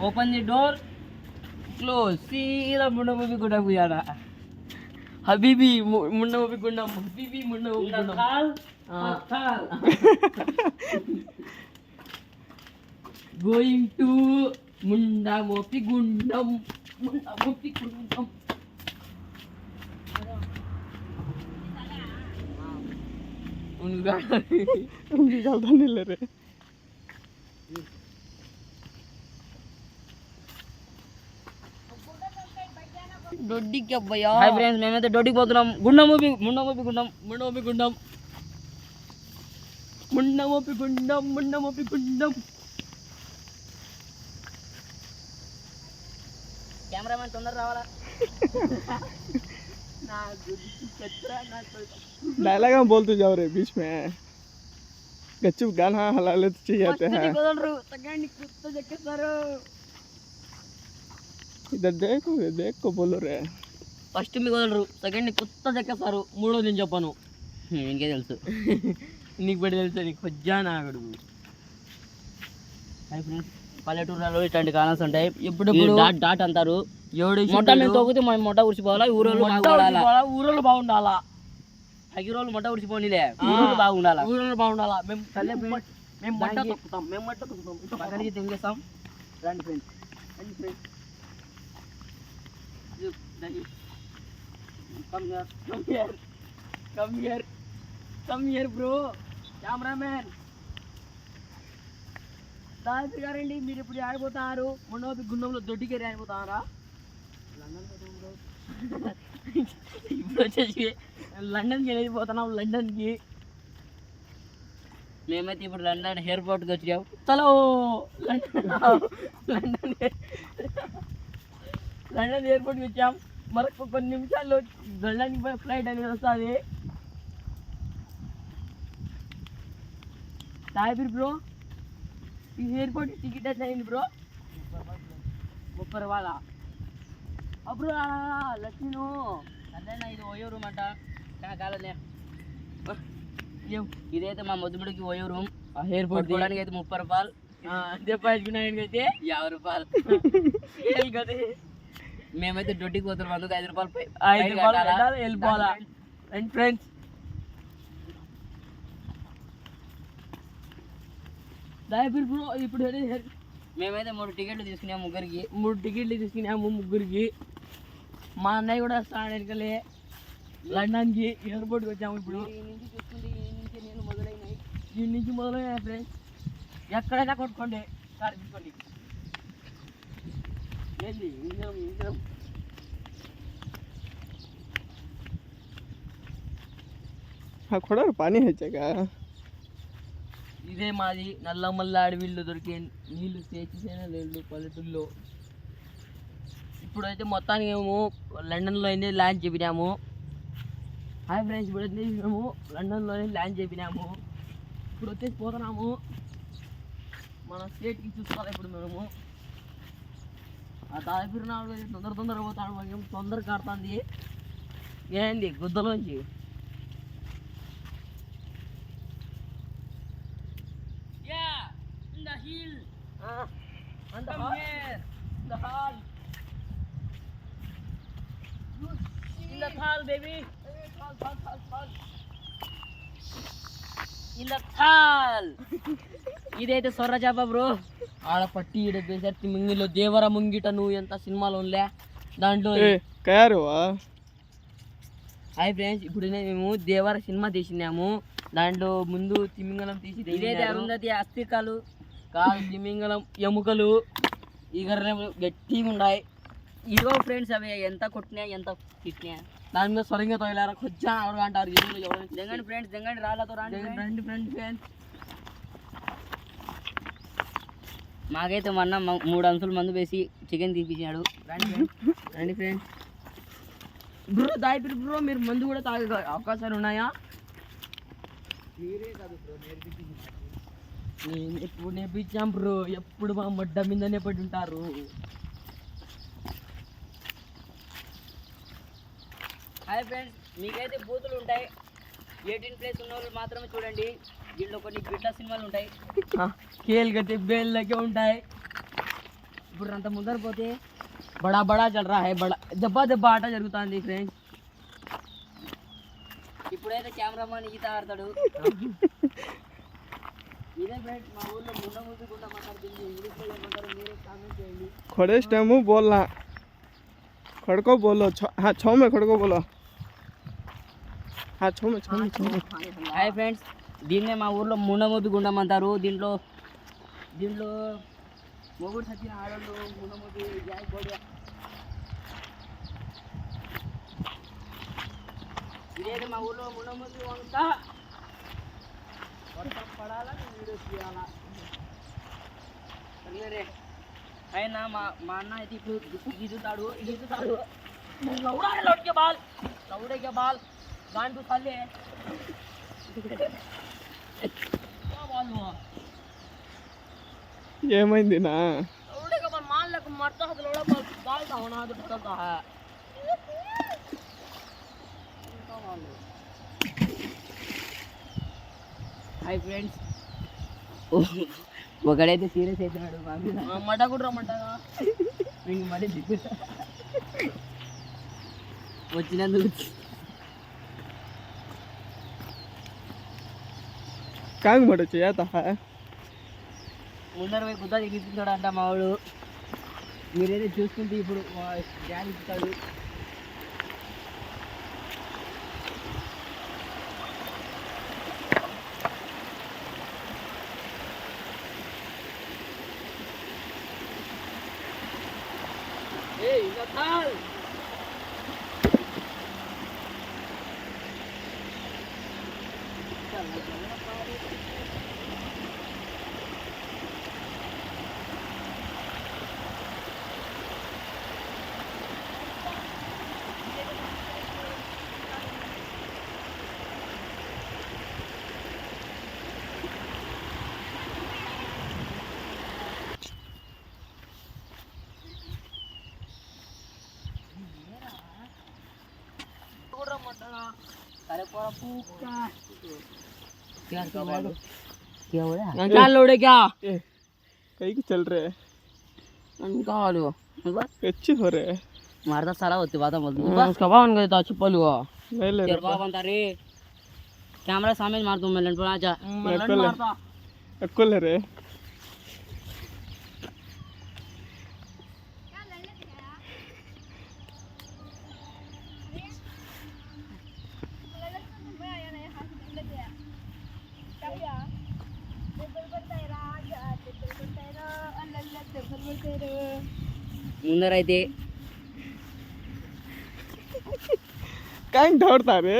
Open the door close సీదా ముండ movie గుండం పోయాడా habibi ముండ మూవీ గుండం హబీబీ ముండ movie Gundam going to Munda మోపి గుండం ముండా మోపి గుండం డొడ్డికి అబ్బాయా హాయ్ ఫ్రెండ్స్ మేమైతే డొడ్డికి పోతున్నాం గుండం మూపి ముండ మూపి గుండం ముండ మూపి గుండం ముండ మూపి గుండం ముండ మూపి గుండం कैमरामैन तंदर रावाला ना कचरा ना डायलॉग हम बोलते जाओ रे बीच में गच्चू गाना हला लेते चाहिए हैं सेकंड कुत्ता जके सर इधर देखो बोलो रे ఫస్ట్ మీ వదలరు సెకండ్ కొత్త చెక్కేస్తారు మూడో నేను చెప్పను ఇంకే తెలుసు నీకు బట్టి తెలుసు నీకు కొజ్జానా అడుగు హాయ్ ఫ్రెండ్స్ పల్లెటూరులో ఇట్లాంటి కాలన్స్ ఉంటాయి ఇప్పుడు డాట్ అంటారు మొట్ట మేము తొక్కితే మనం మొట్ట ఉడిచిపోవాలా ఊరోళ్ళు బాగుండాలా హగిరోళ్ళు మొట్ట ఉడిచిపోనిలే ఊరోళ్ళు బాగుండాలా మేము మేము మట్ట తొక్కుతాం పక్కనికి తెంగేస్తాం రండి friends come here bro cameraman దాదాపు గారండి మీరు ఇప్పుడు ఆడిపోతారు మొన్నోపి గుండంలో దొడ్డికేరి ఆడిపోతారా ఇప్పుడు వచ్చేసి లండన్కి వెళ్ళిపోతున్నాం లండన్కి మేమైతే ఇప్పుడు లండన్ ఎయిర్పోర్ట్కి వచ్చాము చలో లండన్ ఎయిర్పోర్ట్కి వచ్చాం మరొక కొన్ని నిమిషాల్లో లండన్కి పోయి ఫ్లైట్ అనేది వస్తుంది సాయిబీర్ బ్రో ఈ ఎయిర్పోర్ట్ టికెట్ ఎంత అయింది బ్రో 30 రూపాయల అప్పుడు లక్ష్మీను అదేనా ఇది ఓయో రూమ్ అంట కాలనే ఇదైతే మా మొద్దుబడికి ఓయో రూమ్ ఎయిర్పోర్ట్ పోవడానికి అయితే 30 రూపాయలు అంతే పాయించుకున్నానికి అయితే 50 రూపాయలు కదా మేమైతే డొడ్డికి పోతున్నాం అందుకు 5 రూపాయలు వెళ్ళిపోవాలా అండ్ ఫ్రెండ్స్ బ్రో ఇప్పుడు మేమైతే 3 టికెట్లు తీసుకున్నాము ముగ్గురికి మా అన్నయ్య కూడా వస్తాను వెనకలే లండన్కి ఎయిర్పోర్ట్కి వచ్చాము ఇప్పుడు ఈ నుంచి చూసుకుంటే ఈ నుంచి మొదలైనాయి ఫ్రెండ్స్ ఎక్కడైనా కొట్టుకోండి సార్ తీసుకోండి ఏంది కూడా పానీ హెచ్చాక ఇదే మాది నల్లమల్ల అడవిలో దొరికే నీళ్ళు చేసేసేనా లేదు పల్లెటూరులో ఇప్పుడైతే మొత్తానికి మేము లండన్లో అయితే ల్యాండ్ చెప్పినాము హాయ్ ఫ్రెండ్స్ ఇప్పుడైతే మేము లండన్లోనే ల్యాండ్ చెప్పినాము ఇప్పుడు వచ్చేసి పోతున్నాము మన స్టేట్కి చూసుకోవాలి ఇప్పుడు మేము ఆ దాదాపు తొందర పోతాడు మేము తొందర కడుతుంది ఏంది గుద్దలోంచి in the hill and the here the hall in the hall baby hall in the hall ఇదైతే సొర్ర చేప బ్రో ఆడ పట్టి ఈడ బేసర్తి ముంగిలో దేవర ముంగిట నువ్వు ఎంత సినిమాలో ఉండే దాంట్లో హాయ్ ఫ్రెండ్స్ ఇప్పుడు మేము దేవర సినిమా తీసినాము దాంట్లో ముందు తిమింగలం తీసి ఇదైతే అరుంధతి అస్థికాలు కాదు తిమింగలం ఎముకలు ఈగర్రెలు గట్టిగా ఉన్నాయి ఇదిగో ఫ్రెండ్స్ అవి ఎంత కొట్టినా ఎంత తిట్టినా దాని మీద స్వరంగా తోయలేరా కొంచెం ఎవరు అంటారు జంగండి ఫ్రెండ్స్ జంగండి రాళ్ళతో రండి ఫ్రెండ్స్ మాకైతే మొన్న 3 అంచులు మందు వేసి చికెన్ తీపించాడు రండి ఫ్రెండ్స్ బ్రో దాయిపిరి బ్రో మీరు మందు కూడా తాగే అవకాశాలు ఉన్నాయా నేను ఎప్పుడు నేర్పించాం బ్రో ఎప్పుడు మా మడ్డ మీదనే పడి ఉంటారు హాయ్ ఫ్రెండ్స్ మీకైతే బూతులు ఉంటాయి 18+ ఉన్న వాళ్ళు మాత్రమే చూడండి దీంట్లో కొన్ని బిడ్డ సినిమాలు ఉంటాయి కేల్ గట్టి బేళ్ళకే ఉంటాయి ఇప్పుడు అంత ముందర పోతే బడా బడా చల్ రా హై బడా దెబ్బ దెబ్బ ఆట జరుగుతుంది ఫ్రెండ్స్. ఇప్పుడైతే కెమెరామాన్ ఈత ఆడతాడు. ఇదే ఫ్రెండ్స్ మా ఊర్లో ముండ ముందు గుండ మాట్లాడుతుంది. ఇంగ్లీష్లో ఏమంటారు మీరే కామెంట్ చేయండి. खड़े टाइम बोलना खड़को बोलो हाँ छो में खड़को बोलो हाँ छो में హాయ్ ఫ్రెండ్స్, దీన్నే మా ఊర్లో ముండమోపి గుండం అంటారు. దీంట్లో మొగుడు సచిన ఆడోళ్ళు ముండమోపి జాయి కోడి. ఇదేదో మా ఊర్లో ముండమోపి వంక వర్షం పడాలా వీడియో తీయాలా సరేరే. అయినా మా అన్న అయితే ఇప్పుడు గిద్దుతాడు లౌడే के बाल गांड को खाले क्या बाल हुआ ఏమైంది నా लौड़े के बाल मान लग मरता है तो लौड़ा बाल का होना तो निकलता है. हाय फ्रेंड्स, ఒకడైతే సీరియస్ అవుతున్నాడు. మడ్డ కూడా రమ్మంటగా ఇంక మరీ దిగు వచ్చినందుకు కాంగ్ మడ చేయతా ముందర పోయి గుద్ద దిగుతున్నాడు అంట మా వాడు. మీరైతే చూసుకుంటే ఇప్పుడు డ్యాన్ ఇస్తాడు. अरे पूरा पूका क्या क्या हो रहा है? क्या लोड़े क्या कहीं की चल रहे क्या हाल हुआ अच्छी हो रहे मारता साला होती बात बोल बस कब ऑन गए तो चुप हुआ नहीं ले तेरे बाप अंता रे कैमरा सामने मार दूं मैं लंड पर आजा मैं लंड मारता अक्कल रे ముందరైతే काय दौड़ता रे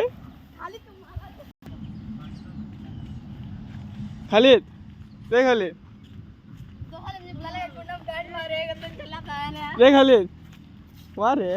खालिद देख खालिद देख खालिद वाह रे